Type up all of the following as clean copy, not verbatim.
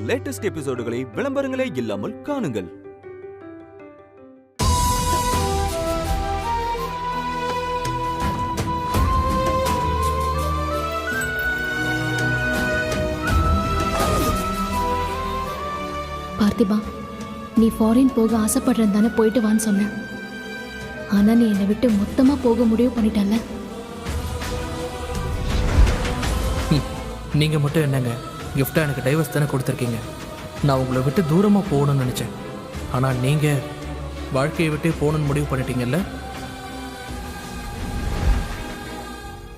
Latest எபிசோடுகளை விளம்பரங்களே இல்லாமல் காணுங்கள். பார்த்திபா, நீ ஃபாரின் போக ஆசைப்படுறேன் தானே போயிட்டு வான்னு சொன்ன. ஆனா நீ என்னை விட்டு மொத்தமா போக முடிவு பண்ணிட்டல்ல. நீங்க மட்டும் என்னங்க கிஃப்டா எனக்கு டைவர்ஸ் தானே கொடுத்துருக்கீங்க. நான் உங்களை விட்டு தூரமா போகணும்னு நினைச்சேன். ஆனா நீங்க வாழ்க்கையை விட்டு போகணும்னு முடிவு பண்ணிட்டீங்கல்ல.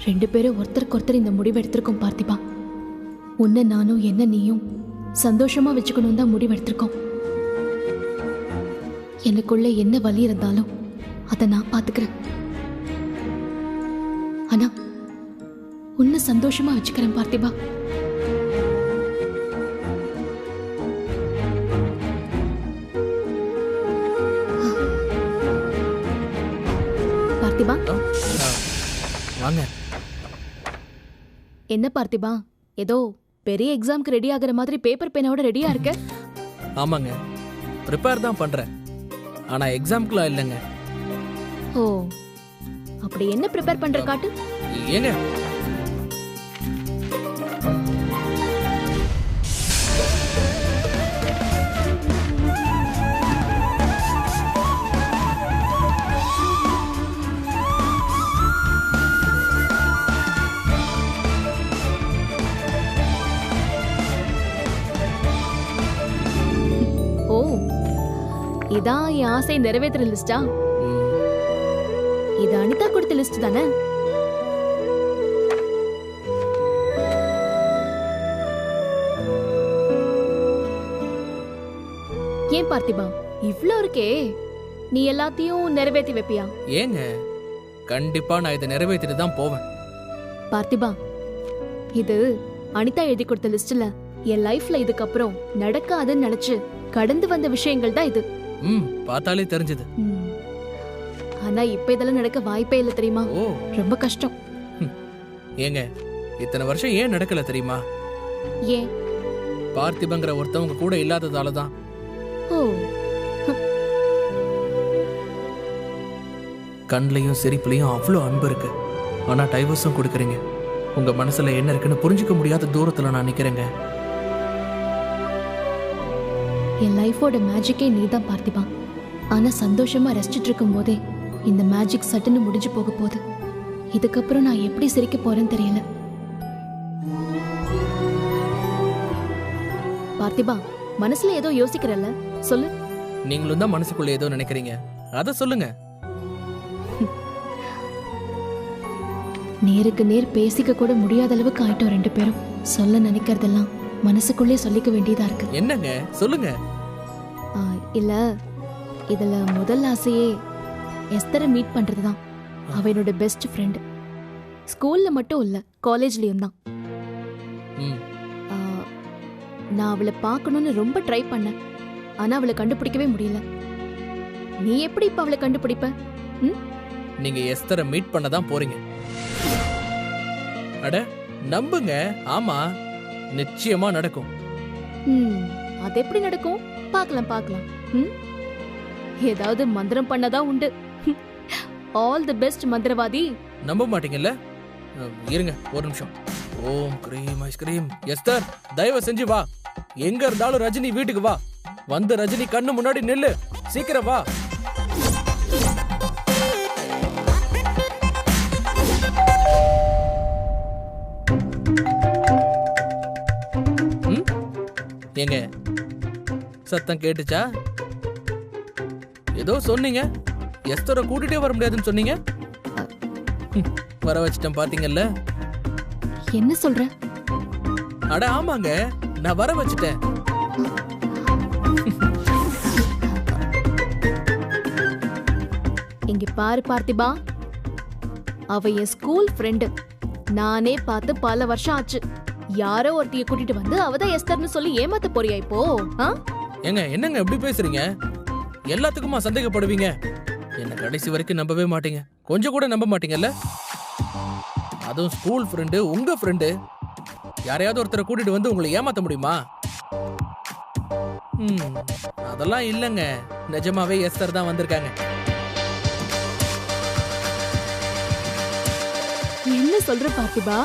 ரெண்டு பேரும் ஒருத்தருக்கு ஒருத்தர் இந்த முடிவு எடுத்திருக்கோம் பார்த்திபா. உன்னை நானும் என்ன நீயும் சந்தோஷமா வச்சுக்கணும் தான் முடிவு எடுத்திருக்கோம். எனக்குள்ள என்ன வலி இருந்தாலும் அதை நான் பாத்துக்கிறேன். ஆனா உன்னை சந்தோஷமா வச்சுக்கிறேன் பார்த்திபா. பார்த்திபா, வாங்க. என்ன பார்த்திபா, ஏதோ பெரிய எக்ஸாம்க்கு ரெடி ஆகிற மாதிரி பேப்பர் பேனாவோட ரெடியா இருக்க? ஆமாங்க, ப்ரிப்பேர் தான் பண்றேன். ஆனா எக்ஸாம்க்குலாம் இல்லைங்க. ஓ, அப்படி என்ன ப்ரிப்பேர் பண்ற காட்டு? ஏங்க இதான் என் ஆசை நிறைவேற்ற லிஸ்டா? இது அனிதா கொடுத்த லிஸ்ட் தானே? ஏன் பார்த்திபா, இவ்ளோ இருக்கே, நீ எல்லாத்தையும் நிறைவேற்றி வைப்பியா? ஏங்க, கண்டிப்பா நான் இதை நிறைவேற்றிட்டு தான் போவேன். பார்த்திபா, இது அனிதா எழுதி கொடுத்த லிஸ்ட்ல என் லைஃப்ல இதுக்கப்புறம் நடக்காதுன்னு நினைச்சு கடந்து வந்த விஷயங்கள் தான் இது. பார்த்தாலே தெரிஞ்சது. ஆனா இப்ப இதெல்லாம் நடக்க வாய்ப்பே இல்ல தெரியுமா? ரொம்ப கஷ்டம். ஏங்க, இத்தனை வருஷம் ஏன் நடக்கல தெரியுமா? ஏன்? பார்த்திபங்கிற ஒருத்தவங்க கூட இல்லாததால தான். ஓ, கண்லையும் சிரிப்புலையும் அவ்வளோ அன்பு இருக்கு. ஆனா டைவர்ஸும் கொடுக்குறீங்க. உங்க மனசுல என்ன இருக்குன்னு புரிஞ்சுக்க முடியாத தூரத்துல நான் நிக்கிறேங்க. என் லைஃபோட மேஜிக்கே நீதான் பார்த்திபா. ஆனா சந்தோஷமா ரசிச்சிட்டு இருக்கும் போதே இந்த மேஜிக் சட்டுன்னு முடிஞ்சு போக போகுது. இதுக்கப்புறம் நான் எப்படி சிரிக்க போறேன்னு தெரியல. பார்த்திபா, மனசுல ஏதோ யோசிக்கிறல்ல, சொல்லு. நீங்களும் தான் மனசுக்குள்ள ஏதோ நினைக்கிறீங்க, அத சொல்லுங்க. நேருக்கு நேர் பேசிக்க கூட முடியாத அளவுக்கு ஆயிட்டோம் ரெண்டு பேரும். சொல்ல நினைக்கிறதெல்லாம் மனசுக்குள்ளே சொல்லிக்க வேண்டியதா இருக்கு. என்னங்க சொல்லுங்க. இல்ல, இதுல முதல் ஆசையே எஸ்தரை மீட் பண்றதுதான். அவ என்னோட பெஸ்ட் ஃப்ரெண்ட். ஸ்கூல்ல மட்டும் இல்ல, காலேஜ்லயும் தான். நான் அவளை பார்க்கணும்னு ரொம்ப ட்ரை பண்ணேன். ஆனா அவளை கண்டுபிடிக்கவே முடியல. நீ எப்படி இப்ப அவளை கண்டுபிடிப்ப? நீங்க எஸ்தரை மீட் பண்ணதான் போறீங்க. அட நம்புங்க. ஆமா, நிச்சயமா நடக்கும். அது எப்படி நடக்கும்? பார்க்கலாம் பார்க்கலாம். ஏதாவது மந்திரம் பண்ணதா உண்டு. ஆல் தி பெஸ்ட் மந்திரவாதி. நம்ப மாட்டீங்கல்ல? இருங்க ஒரு நிமிஷம். ஓம் கிரீம் ஐஸ்கிரீம். எஸ்தர், தயவு செஞ்சு வா. எங்க இருந்தாலும் ரஜினி வீட்டுக்கு வா. வந்து ரஜினி கண்ணு முன்னாடி நில்லு. சீக்கிரம் வா. ஏங்க, சத்தம் கேட்டுச்சா? ஏதோ சொன்னீங்க, எஸ்தரை கூட்டிட்டே வர முடியாதுன்னு சொன்னீங்க. வர வச்சிட்டேன் பாத்தீங்கல்ல. என்ன சொல்ற? அட ஆமாங்க, நான் வர வச்சிட்டேன். இங்க பாரு பார்த்திபா, அவ என் ஸ்கூல் ஃப்ரெண்டு. நானே பார்த்து பல வருஷம் ஆச்சு. யாரோ ஒருத்திய கூட்டிட்டு வந்து அவதான் எஸ்தர்னு சொல்லி ஏமாத்த போறியா இப்போ? ஏங்க, என்னங்க எப்படி பேசுறீங்க? எல்லாத்துக்குமா சந்தேகப்படுவீங்க? என்ன கடைசி வரைக்கும் நம்பவே மாட்டீங்க. கொஞ்சம் கூட நம்ப மாட்டீங்கல்ல? அதுவும் ஸ்கூல் ஃப்ரெண்டு, உங்க ஃப்ரெண்டு. யாரையாவது ஒருத்தரை கூட்டிட்டு வந்து உங்களை ஏமாத்த முடியுமா? அதெல்லாம் இல்லங்க, நிஜமாவே எஸ்தர் தான் வந்திருக்காங்க. என்ன சொல்ற பார்த்திபா?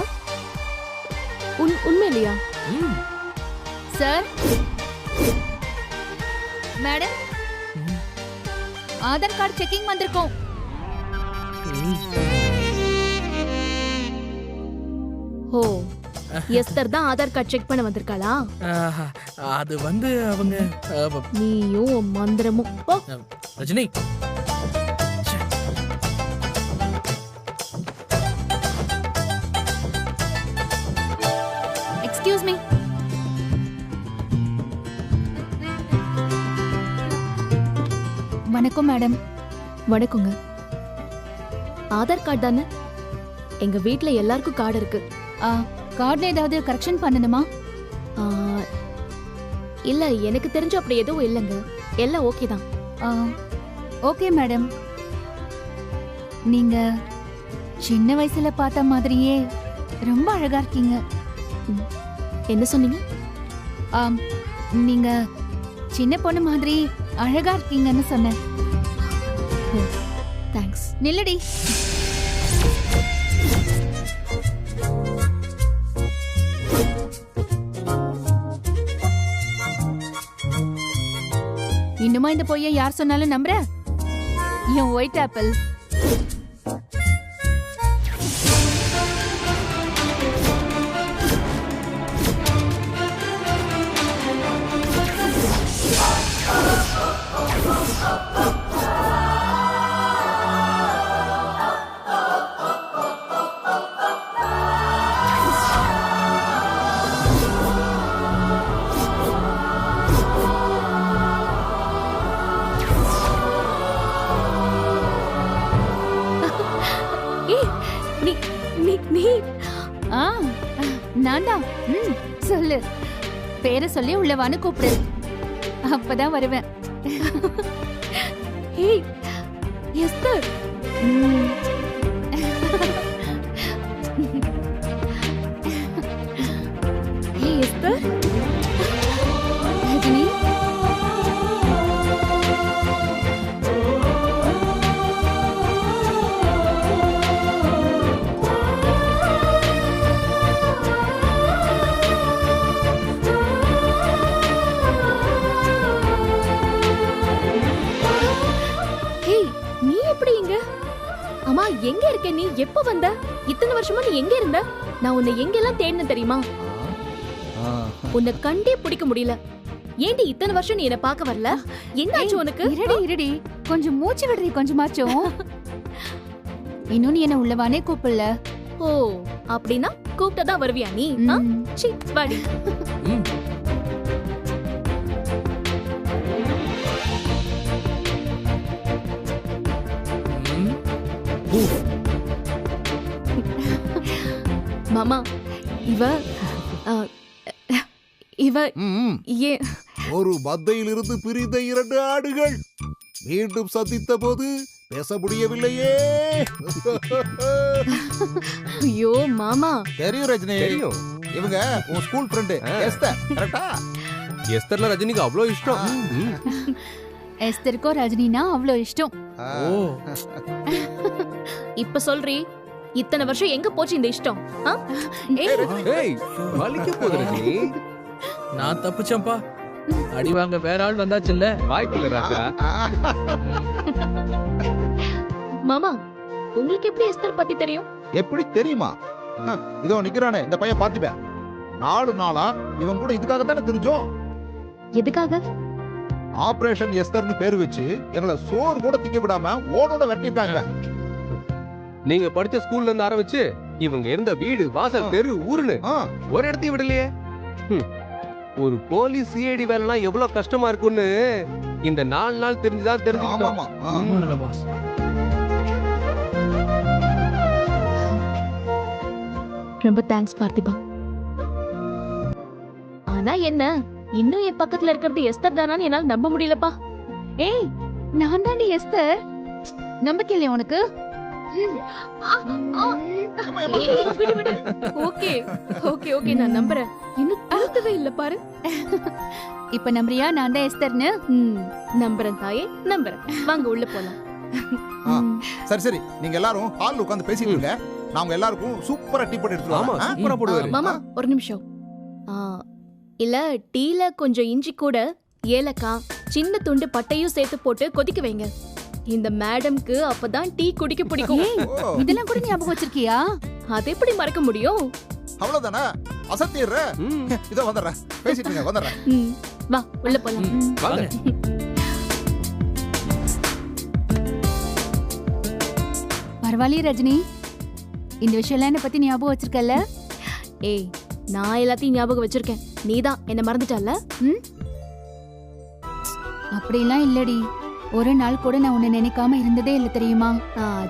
உண்மை இல்லையா? Sir, madam, Aadhaar card checking வந்திருக்கோம். ஓ, எஸ்தர் தான் ஆதார் கார்டு செக் பண்ண வந்திருக்காளா? அது வந்து அவங்க நீயும் உன் மந்திரமும். ஓ ரஜினி, எக்ஸ்கியூஸ் மீ. வணக்கம் மேடம். வணக்கங்க. ஆதார் கார்டு தானே? எங்க வீட்ல எல்லாருக்கும் கார்டு இருக்கு. கார்டுல ஏதாவது கரெக்ஷன் பண்ணணுமா? இல்ல, எனக்கு தெரிஞ்சு அப்படி எதுவும் இல்லைங்க. எல்லாம் ஓகே தான். Okay madam. நீங்க சின்ன வயசுல பார்த்த மாதிரியே ரொம்ப அழகா இருக்கீங்க. என்ன சொன்னீங்க? நீங்க சின்ன பொண்ணு மாதிரி அழகா இருக்கீங்கன்னு சொன்னேன். தேங்க்ஸ். நில்லடி. இன்னுமா இந்த பொய்யை யார் சொன்னாலும் நம்புற? என் ஒயிட் ஆப்பிள். நான்தான். சொல்லு, பேரை சொல்லி உள்ளவான்னு கூப்பிடு, அப்பதான் வருவேன். ஏய் எஸ்தர். ஏய் எஸ்தர். ரஜினி, அம்மா, எங்க இருக்க நீ? எப்ப வந்த? இத்தனை வருஷமா நீ எங்க இருந்த? நான் உன்னை எங்கெல்லாம் தேடின தெரியுமா? உன்னை கண்டே பிடிக்க முடியல. ஏண்டி இத்தனை வருஷம் நீ என்ன பார்க்க வரல? என்னாச்சு உனக்கு? இருடி, கொஞ்சம் மூச்சு விடுறீ கொஞ்சமாச்சும். இன்னும் நீ என்ன உள்ளவானே கூப்பிடல. ஓ, அப்படின்னா கூப்பிட்டதான் வருவியா நீ? சீ, வாடி. மாமா, இவ ஒரு மத்தையிலிருந்து பிரிந்த இரண்டு ஆடுகள் மீண்டும் சந்தித்த போது பேச முடியவில்லையே. ஐயோ மாமா. தெரியும் ரஜினி, தெரியும். இவங்க உன் ஸ்கூல் ஃப்ரெண்டு எஸ்தர், கரெக்ட்டா? எஸ்தர்ல ரஜினிக்கு அவ்வளோ இஷ்டம். எஸ்தருக்கோ ரஜினினா அவ்வளோ இஷ்டம். இப்ப சொல்றீ, இத்தனை வருஷம் எங்க போச்சு இந்த இஷ்டம்? நான் தப்புச்சேன்பா. அடி வாங்க வேற ஆள் வந்தாச்சுல்ல. வாய்ப்பில்லை ராஜா. மாமா, உங்களுக்கு எப்படி எஸ்தர் பத்தி தெரியும்? எப்படி தெரியுமா? இதோ நிக்கிறானே இந்த பையன், பாத்துப்பேன். 4 நாளா இவன் கூட இதுக்காக தானே தெரிஞ்சோம். எதுக்காக? ஆபரேஷன் எஸ்தர்னு பேரு வச்சு எங்களை சோறு கூட திங்க விடாம ஓடோட வெட்டிட்டாங்க. நீங்க படிச்ச ஸ்கூல்ல இருந்து ஆரம்பிச்சு இவங்க இருந்த வீடு, வாசல், தெரு, ஊருன்னு ஒரு இடத்தையும் விடலையே. ஒரு போலீஸ் சிஐடி வேலைனா எவ்வளவு கஷ்டமா இருக்கும்னு இந்த 4 நாள் தெரிஞ்சுதான் தெரிஞ்சுக்கிட்டோம். ரொம்ப தேங்க்ஸ் பார்த்திபா. ஆனா என்ன, இன்னும் என் பக்கத்துல இருக்கிறது எஸ்தர் தானான்னு என்னால நம்ப முடியலப்பா. ஏய், நான் தாண்டி எஸ்தர். நம்பிக்கை இல்லையா உனக்கு? ஓகே ஓகே ஓகே, நான் நம்புறேன். இன்னும் பார்த்ததே இல்ல பாரு. இப்ப நம்புறியா நான் தான் எஸ்தர்னு? நம்புறேன் தாயே, நம்புறேன். வாங்க உள்ள போலாம். ஆ, சரி நீங்க எல்லாரும் ஹால்ல உட்கார்ந்து பேசிட்டு இருங்க. நான் உங்க எல்லாருக்கும் சூப்பரா டீ போட்டு எடுத்துட்டு ஆமா வரேன். சூப்பரா போடுவாரு. மாமா ஒரு நிமிஷம். இல்ல டீல கொஞ்சம் இஞ்சி கூட ஏலக்காய் சின்ன துண்டு பட்டையும் சேர்த்து போட்டு கொதிக்க வைங்க. இந்த மேடம்க்கு அப்பதான் டீ குடிக்க பிடிக்கும். ஏய், ஓ, இதெல்லாம் கூட ஞாபகம் வச்சிருக்கியா? அது எப்படி மறக்க முடியும்? அவ்வளவுதானே? அசத்திடுற. ம், இதோ வந்துடுறேன். பேசிட்டு இருங்க, வந்துடுறேன். வா உள்ள போலாம். வாங்க. பரவாயில்லையே ரஜினி, இந்த விஷயம்லாம் என்ன பத்தி ஞாபகம் வச்சிருக்கல? ஏய், நான் எல்லாத்தையும் ஞாபகம் வச்சிருக்கேன். நீதான் என்ன மறந்துட்டல்ல? அப்படிலாம் இல்லடி. ஒரு நாள் கூட நான் உன்னை நினைக்காம இருந்ததே இல்ல தெரியுமா?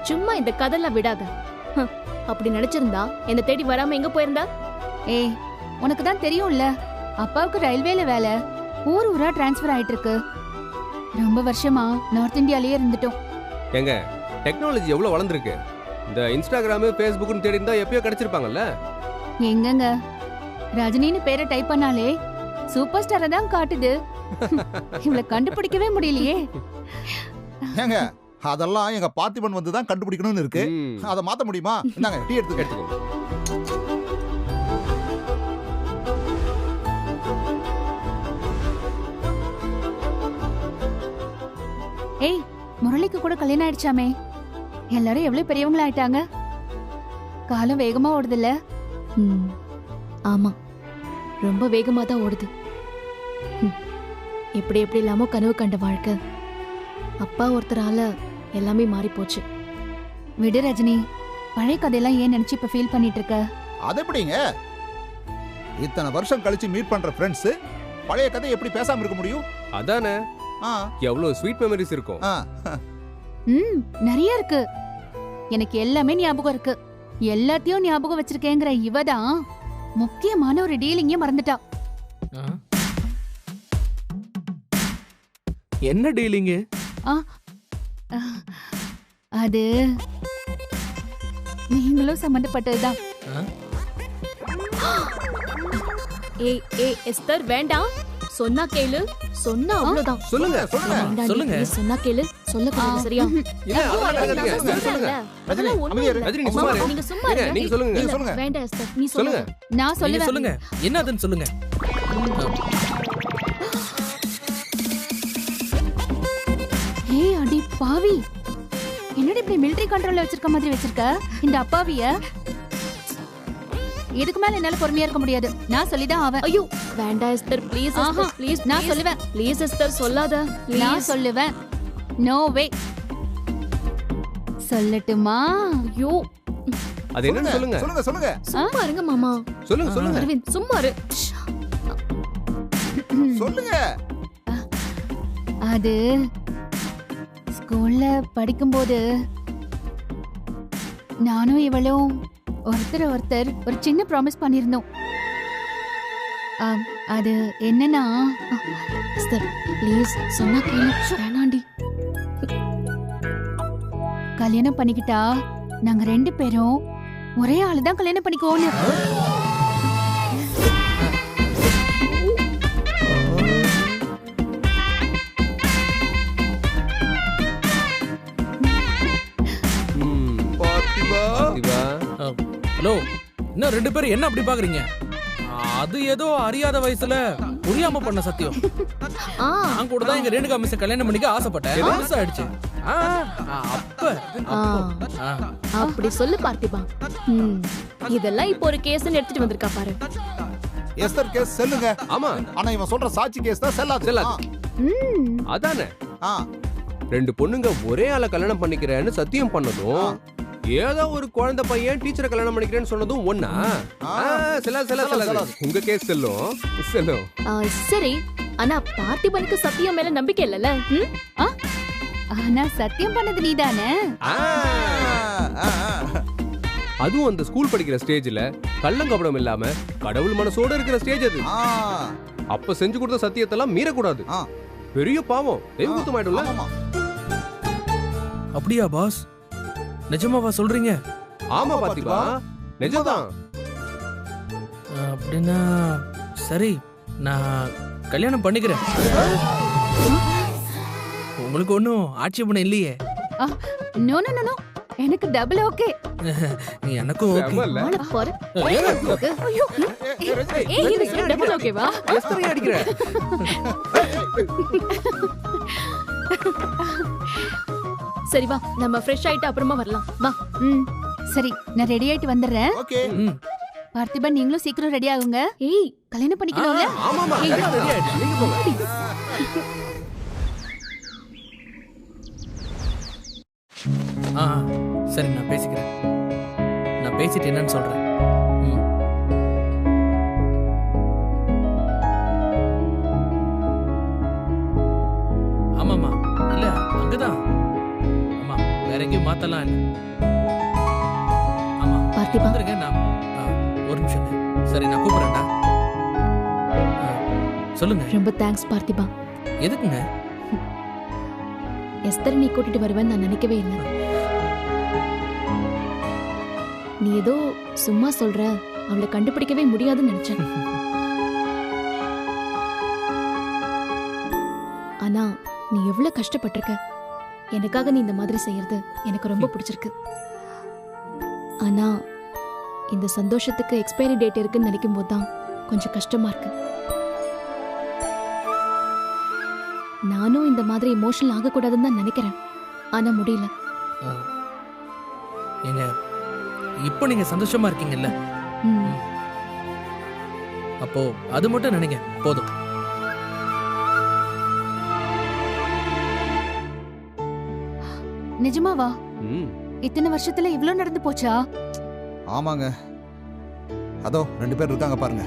சும்மா இந்த கதெல்லாம் விடாத. அப்படி நினைச்சிருந்தா என்ன தேடி வராம எங்க போயிருந்தா? ஏய், உனக்கு தான் தெரியும்ல, அப்பாவுக்கு ரயில்வேல வேலை, ஊர் ஊரா டிரான்ஸ்ஃபர் ஆயிட்டு இருக்கு. ரொம்ப வருஷமா நார்த் இந்தியாலயே இருந்துட்டோம். ஏங்க டெக்னாலஜி எவ்வளவு வளர்ந்துருக்கு. இந்த இன்ஸ்டாகிராம் ஃபேஸ்புக்னு தேடி இருந்தா எப்பயோ கிடைச்சிருப்பாங்கல்ல. எங்கங்க, ரஜினின்னு பேரை டைப் பண்ணாலே சூப்பர் ஸ்டாரை தான் காட்டுது. இவளை கண்டுபிடிக்கவே முடியலையே. ஏங்க அதெல்லாம் எங்க பார்த்திபன் வந்து தான் கண்டுபிடிக்கணும்னு இருக்கு. ம், அதை மாத்த முடியுமா? இந்தாங்க டீ எடுத்துக்க. எடுத்துக்கோ. ஏய், முரளிக்கு கூட கல்யாணம் ஆயிடுச்சாமே. எல்லாரும் எவ்வளவு பெரியவங்களா ஆயிட்டாங்க. காலம் வேகமா ஓடுதுல்ல? ஆமா, ரொம்ப வேகமா தான் ஓடுது. எப்படி எப்படி இல்லாமோ கனவு கண்ட வாழ்க்கை அப்பா ஒருத்தரால எல்லாமே மாறி போச்சு. விடு ரஜினி, பழைய கதையெல்லாம் ஏன் நினைச்சு இப்ப ஃபீல் பண்ணிட்டு இருக்க? அது எப்படிங்க? இத்தனை வருஷம் கழிச்சு மீட் பண்ற ஃப்ரெண்ட்ஸ் பழைய கதை எப்படி பேசாம இருக்க முடியும்? அதானே, ஆ, எவ்வளவு ஸ்வீட் மெமரிஸ் இருக்கும். ஆ, நிறைய இருக்கு. எனக்கு எல்லாமே ஞாபகம் இருக்கு. எல்லாத்தையும் ஞாபகம் வச்சிருக்கேங்கிற இவதான் முக்கியமான ஒரு டீலிங்கே மறந்துட்டா. என்ன டீலிங்கு? அது நீங்களும் சம்பந்தப்பட்டதுதான். ஏய் ஏய் எஸ்தர், வேண்டாம். சொன்னா கேளு. சொன்னா அவ்வளவுதான். சொல்லுங்க சொல்லுங்க. வேண்டாண்டி, சொல்லுங்க. நீ சொன்னா கேளு. சொல்லக்கூடாது, சரியா? இல்ல, அதெல்லாம் கேட்காதீங்க. நான் சொல்லுங்க. சொல்றேன்ல. ரஜினி, அதெல்லாம் ஒண்ணும் அமைதியா இரு. இல்ல. ரஜினி, நீ மாமா, சும்மா இரு. நீங்க சும்மா ஏங்க, இருங்க. நீங்க சொல்லுங்க. இல்ல, சொல்லுங்க. வேண்டாம் எஸ்தர், நீ சொல்லுங்க. சொல்லுங்க. நான் நீங்க சொல்லுவேன். சொல்லுங்க, என்னதுன்னு சொல்லுங்க. ஏய் அடி பாவி, என்னடி இப்படி மிலிட்டரி கண்ட்ரோல்ல வச்சிருக்க மாதிரி வச்சிருக்க இந்த அப்பாவிய? இதுக்கு மேல என்னால பொறுமையா இருக்க முடியாது. நான் சொல்லிதான் ஆவேன். ஐயோ வேண்டாம் எஸ்தர், ப்ளீஸ் ஆஹா, எஸ்தர், ப்ளீஸ். நான் சொல்லுவேன். ப்ளீஸ் எஸ்தர், சொல்லாத. நான் ப்ளீஸ். சொல்லுவேன். No way. சொல்லட்டுமா? ஐயோ, அது என்னன்னு சொல்லுங்க. சொல்லுங்க சொல்லுங்க. சும்மா இருங்க மாமா. சொல்லுங்க சொல்லுங்க. அரவிந்த், சும்மா இரு. சொல்லுங்க. அது ஸ்கூல்ல படிக்கும்போது நானும் இவளும் ஒருத்தர் ஒரு சின்ன ப்ராமிஸ் பண்ணிருந்தோம். அது என்னன்னா, எஸ்தர், ப்ளீஸ் சொன்னா கேளு. வேணாண்டி. கல்யாணம் பண்ணிக்கிட்டா நாங்க 2 பேரும் ஒரே ஆளுதான் கல்யாணம் பண்ணிக்குவோம்னு. ம், பார்த்திபா. சிவா. ஹலோ, இன்னும் 2 பேரும் என்ன அப்படி பாக்குறீங்க? அது ஏதோ அறியாத வயசுல புரியாம பண்ண சத்தியம். ஆ, நான் கூட தான் எங்க ரேணுகா மிஸ் கல்யாணம் பண்ணிக்க ஆசைப்பட்டேன். மிஸ் ஆயிடுச்சு. அப்ப ஆ, ஆ. அப்படி சொல்லு பார்த்திபா. இதெல்லாம் இப்போ ஒரு கேஸ்ன்னு எடுத்துட்டு வந்திருக்கா பாரு. எஸ்தர் கேஸ் செல்லுங்க. ஆமா, ஆனா இவன் சொல்ற சாட்சி கேஸ் தான் செல்லாது. செல்லாது. ம், அதானே, ஆ, 2 பொண்ணுங்க ஒரே ஆளை கல்யாணம் பண்ணிக்கிறேன்னு சத்தியம் பண்ணதும், ஏதோ ஒரு குழந்தை பையன் டீச்சரை கல்யாணம் பண்ணிக்கிறேன்னு சொன்னதும் ஒண்ணா? செல்லாது. உங்க கேஸ் செல்லும். சரி, ஆனா பார்த்திபனுக்கு சத்தியம் மேல நம்பிக்கை இல்லல? ஆனா சத்தியம் பண்ணது நீதானே? ஆ, ஆ, ஆ. அதுவும் அந்த ஸ்கூல் படிக்கிற ஸ்டேஜ்ல கள்ளங்கபடம் இல்லாம கடவுள் மனசோட இருக்கிற ஸ்டேஜ் அது. ஆ, அப்ப செஞ்சு கொடுத்த சத்தியத்தெல்லாம் மீறக்கூடாது. ஆ. பெரிய பாவம், தெய்வகுத்தம் ஆயிடும்ல. ஆமா. அப்படியா பாஸ்? நிஜமாவா சொல்றீங்க? ஆமா பாத்திபா, நிஜம்தான். அப்படின்னா சரி, நான் கல்யாணம் பண்ணிக்கிறேன். உங்களுக்கு ஒன்றும் ஆட்சேபணம் இல்லையே? நோ நோ நோ, எனக்கு டபுள் ஓகே. எனக்கும் ஓகே. செமல்ல? ஆள பாரு. ஐயோ, ஏய் இது டபுள் ஓகேவா? எஸ்தரை அடிக்கிற. சரி வா, நம்ம ஃப்ரெஷ் ஆயிட்டு அப்புறமா வரலாம். வா. ம் சரி, நான் ரெடி ஆயிட்டு வந்துடுறேன். ஓகே ம். பார்த்திபன், நீங்களும் சீக்கிரம் ரெடி ஆகுங்க. ஏய் கல்யாணம் பண்ணிக்கணும்ல? ஆமாமா, எல்லாம் ரெடி ஆயிடுச்சு. நீங்க போங்க. ஆ சரி, நான் பேசிக்கிறேன். நான் பேசிட்டு என்னன்னு சொல்றேன். ம். ஆமாமா, இல்ல அங்கதான். ஆமா, வேற எங்கேயும் மாத்தலாம் இல்ல. ஆமா, பார்த்திபா. வந்துருங்க. நான் ஒரு நிமிஷம். சரி, நான் கூப்பிடுறேன்டா. சொல்லுங்க. ரொம்ப தேங்க்ஸ் பார்த்திபா. எதுக்குங்க? எஸ்தர் நீ கூட்டிட்டு வருவேன்னு நான் நினைக்கவே இல்லை. நீ ஏதோ சும்மா சொல்ற, அவளை கண்டுபிடிக்கவே முடியாதுன்னு நினைச்சேன். ஆனா நீ எவ்வளவு கஷ்டப்பட்டிருக்க. எனக்காக நீ இந்த மாதிரி செய்யறது எனக்கு ரொம்ப பிடிச்சிருக்கு. ஆனா இந்த சந்தோஷத்துக்கு எக்ஸ்பைரி டேட் இருக்குன்னு நினைக்கும் போதுதான் கொஞ்சம் கஷ்டமா இருக்கு. நானும் இந்த மாதிரி எமோஷனல் ஆகக்கூடாதுன்னு தான் நினைக்கிறேன். ஆனா முடியல. ஏங்க, இப்போ நீங்க சந்தோஷமா இருக்கீங்கல்ல? ம். அப்போ அது மட்டும் நினைங்க போதும். நிஜமாவா? ம். இத்தனை வருஷத்துல இவ்ளோ நடந்து போச்சா? ஆமாங்க, அதோ 2 பேர் இருக்காங்க பாருங்க.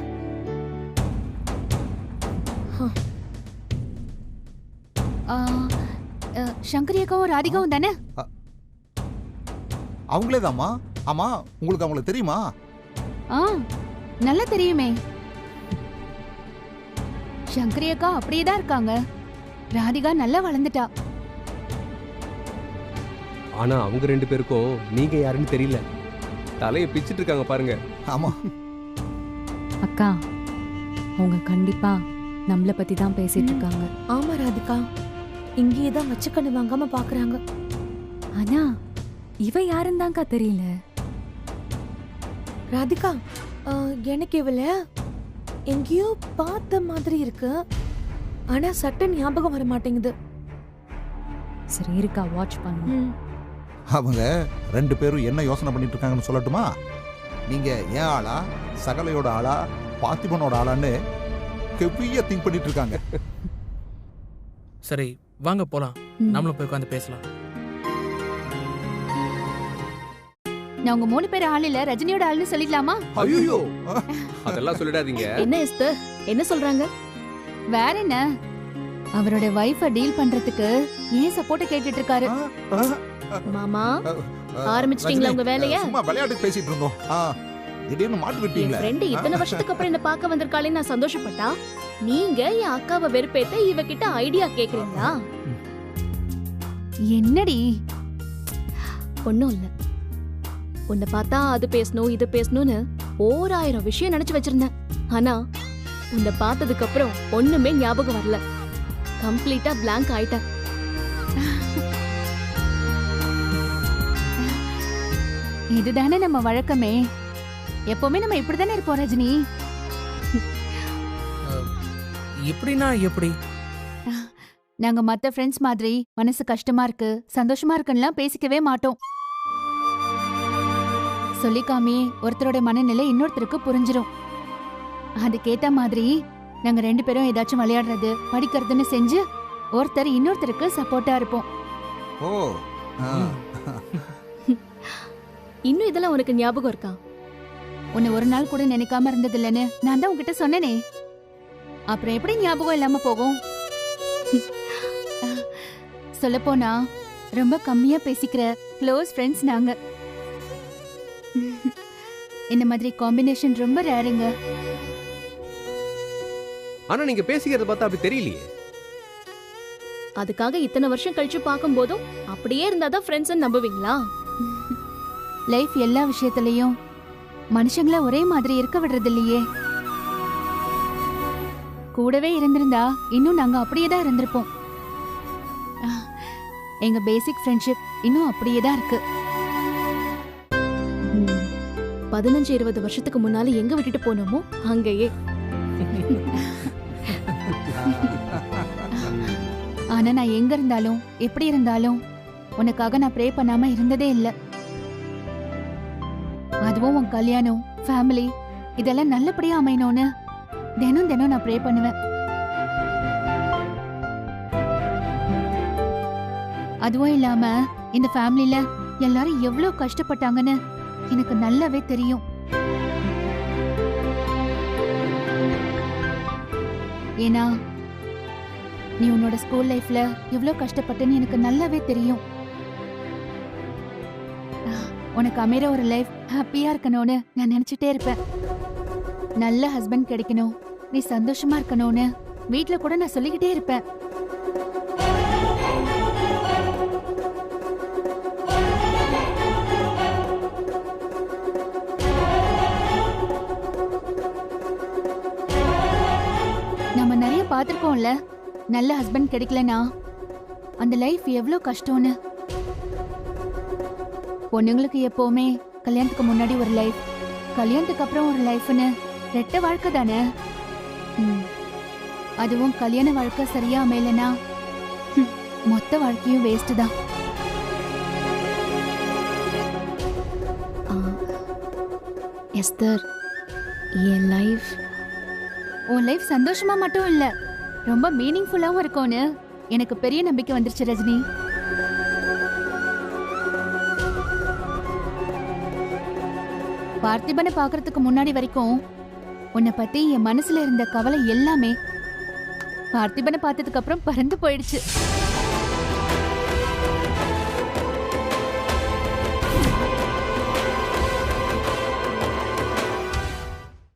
சங்கரி அக்காவும் ராதிகாவும் தானே? அவங்களே தாம்மா. ஆமா, உங்களுக்கு அவங்கள தெரியுமா? ஆ, நல்லா தெரியுமே. சங்கரி அக்கா அப்படியே தான் இருக்காங்க. ராதிகா நல்லா வளர்ந்துட்டா. ஆனா அவங்க 2 பேருக்கும் நீங்க யாருன்னு தெரியல. தலையை பிச்சிட்டு இருக்காங்க பாருங்க. ஆமா. அக்கா, அவங்க கண்டிப்பா நம்மள பத்தி தான் பேசிட்டு இருக்காங்க. ஆமா ராதிகா, இங்கேயே தான் வச்சு கண்ணு வாங்காம பாக்குறாங்க. ஆனா இவ யாருன்னு தான்க்கா தெரியல. ராதிகா, எனக்கு இவள எங்கேயோ பார்த்த மாதிரி இருக்கு. ஆனா சட்டன் ஞாபகம் வர மாட்டேங்குது. சரி இருக்கா, வாட்ச் பண்ணு. அவங்க 2 பேரும் என்ன யோசனை பண்ணிட்டு இருக்காங்கன்னு சொல்லட்டுமா? நீங்க ஏன் ஆளா, சகலையோட ஆளா, பார்த்திபனோட ஆளான்னு கெவியா திங்க் பண்ணிட்டு இருக்காங்க. சரி வாங்க போலாம். நம்மளும் போய் உட்காந்து பேசலாம். நான் உங்க 3 பேர் ஆள் இல்ல, ரஜினியோட ஆள்னு சொல்லிடலாமா? ஐயோ, அதெல்லாம் சொல்லிடாதீங்க. என்ன எஸ்தர், என்ன சொல்றாங்க? வேற என்ன, அவரோட வைஃபை டீல் பண்றதுக்கு ஏன் சப்போர்ட் கேட்டுட்டு இருக்காரு. மாமா, ஆரம்பிச்சிட்டீங்களா உங்க வேலைய? சும்மா விளையாட்டுக்கு பேசிட்டு இருந்தோம். திடீர்னு மாட்டு என் விட்டீங்களே. ஃப்ரெண்ட் இத்தனை வருஷத்துக்கு அப்புறம் என்ன பார்க்க வந்திருக்காளேன்னு நான் சந்தோஷப்பட்டா, நீங்க என் அக்காவை வெறுப்பேத்த இவகிட்ட ஐடியா கேக்குறீங்களா? என்னடி? ஒண்ணும் இல்ல. உன்னை பார்த்தா அது பேசணும் இது பேசணும்னு 1000 விஷயம் நினைச்சு வச்சிருந்தேன். ஆனா உன்னை பார்த்ததுக்கு அப்புறம் ஒண்ணுமே ஞாபகம் வரல. கம்ப்ளீட்டா blank ஆயிட்டேன். இதுதானே நம்ம வழக்கமே. எப்பவுமே நம்ம இப்படிதானே இருப்போம் ரஜினி. இப்படின்னா எப்படி? நாங்க மத்த ஃப்ரெண்ட்ஸ் மாதிரி மனசு கஷ்டமா இருக்கு, சந்தோஷமா இருக்குன்னுலாம் பேசிக்கவே மாட்டோம். சொல்லிக்காமே ஒருத்தரோட மனநிலை இன்னொருத்தருக்கு புரிஞ்சிரும். அதுக்கேத்த மாதிரி நாங்க 2 பேரும் ஏதாச்சும் விளையாடுறது, படிக்கிறதுன்னு செஞ்சு ஒருத்தர் இன்னொருத்தருக்கு சப்போர்ட்டா இருப்போம். ஓ, இன்னும் இதெல்லாம் உனக்கு ஞாபகம் இருக்கா? உன்னை ஒரு நாள் கூட நினைக்காம இருந்தது இல்லைன்னு நான் தான் உங்ககிட்ட சொன்னேனே. அப்புறம் எப்படி ஞாபகம் இல்லாம போகும்? சொல்லப்போனா ரொம்ப கம்மியா பேசிக்கிற க்ளோஸ் ஃப்ரெண்ட்ஸ் நாங்க. இந்த மாதிரி காம்பினேஷன் ரொம்ப ரேருங்க. ஆனா நீங்க பேசிக்கிறத பார்த்தா அப்படி தெரியலையே. அதுக்காக இத்தனை வருஷம் கழிச்சு பார்க்கும் போதும் அப்படியே இருந்தாதான் ஃப்ரெண்ட்ஸ் நம்புவீங்களா? லைஃப் எல்லா விஷயத்திலையும் மனுஷங்கள ஒரே மாதிரி இருக்க விடுறது இல்லையே. கூடவே இருந்திருந்தா இன்னும் நாங்க அப்படியே தான் இருந்திருப்போம். எங்க பேசிக் ஃப்ரெண்ட்ஷிப் இன்னும் அப்படியே தான் இருக்கு. 15-20 வருஷத்துக்கு முன்னால எங்க விட்டுட்டு போனோமோ அங்கேயே. ஆனா நான் எங்க இருந்தாலும் எப்படி இருந்தாலும் உனக்காக நான் ப்ரே பண்ணாம இருந்ததே இல்ல. அதுவும் உன் கல்யாணம், ஃபேமிலி இதெல்லாம் நல்லபடியா அமையணும்னு தினம் தினம் நான் ப்ரே பண்ணுவேன். அதுவும் இல்லாம இந்த ஃபேமிலில எல்லாரும் எவ்வளவு கஷ்டப்பட்டாங்கன்னு எனக்கு நல்லாவே தெரியும். ஏன்னா நீ உன்னோட ஸ்கூல் லைஃப்ல எவ்வளவு கஷ்டப்பட்டேன்னு எனக்கு நல்லாவே தெரியும். உனக்கு அமைற ஒரு லைஃப் ஹாப்பியா இருக்கணும்னு நான் நினைச்சிட்டே இருப்பேன். நல்ல ஹஸ்பண்ட் கிடைக்கணும், நீ சந்தோஷமா இருக்கணும்னு வீட்ல கூட நான் சொல்லிக்கிட்டே இருப்பேன். நம்ம நிறைய பார்த்திருக்கோம்ல, நல்ல ஹஸ்பண்ட் கிடைக்கலனா அந்த லைஃப் எவ்வளவு கஷ்டம்னு. பொண்ணுங்களுக்கு எப்பவுமே கல்யாணத்துக்கு முன்னாடி ஒரு லைஃப், கல்யாணத்துக்கு அப்புறம் ஒரு லைஃப்னு ரெட்ட வாழ்க்கை தானே. அதுவும் கல்யாண வாழ்க்கை சரியா அமையலனா மொத்த வாழ்க்கையும் வேஸ்ட் தான். எஸ்தர், என் லைஃப் உன் லைஃப் சந்தோஷமா மட்டும் இல்ல, ரொம்ப மீனிங்ஃபுல்லாவும் இருக்கும்னு எனக்கு பெரிய நம்பிக்கை வந்துருச்சு ரஜினி. பார்த்திபனை பாக்குறதுக்கு முன்னாடி வரைக்கும் உன்னை பத்தி என் மனசுல இருந்த கவலை எல்லாமே பார்த்திபனை பார்த்ததுக்கு அப்புறம் பறந்து போயிடுச்சு.